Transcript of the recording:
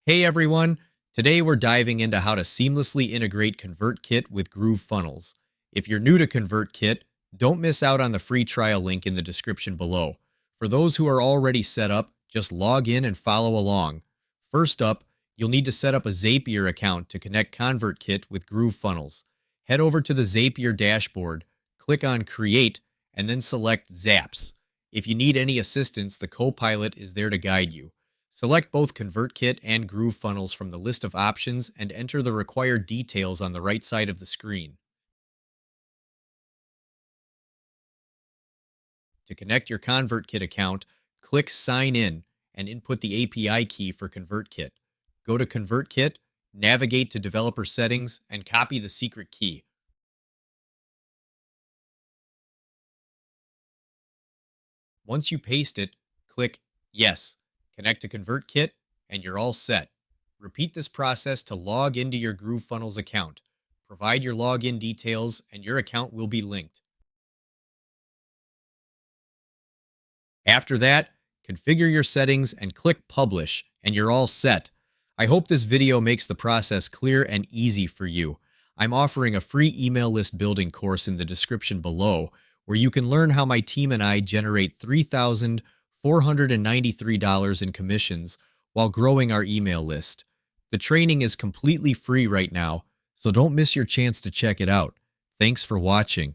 Hey everyone! Today we're diving into how to seamlessly integrate ConvertKit with GrooveFunnels. If you're new to ConvertKit, don't miss out on the free trial link in the description below. For those who are already set up, just log in and follow along. First up, you'll need to set up a Zapier account to connect ConvertKit with GrooveFunnels. Head over to the Zapier dashboard, click on Create, and then select Zaps. If you need any assistance, the Copilot is there to guide you. Select both ConvertKit and GrooveFunnels from the list of options and enter the required details on the right side of the screen. To connect your ConvertKit account, click Sign In and input the API key for ConvertKit. Go to ConvertKit, navigate to Developer Settings, and copy the secret key. Once you paste it, click Yes, connect to ConvertKit, and you're all set. Repeat this process to log into your GrooveFunnels account. Provide your login details, and your account will be linked. After that, configure your settings and click Publish, and you're all set. I hope this video makes the process clear and easy for you. I'm offering a free email list building course in the description below, where you can learn how my team and I generate $3,493 in commissions while growing our email list. The training is completely free right now, so don't miss your chance to check it out. Thanks for watching.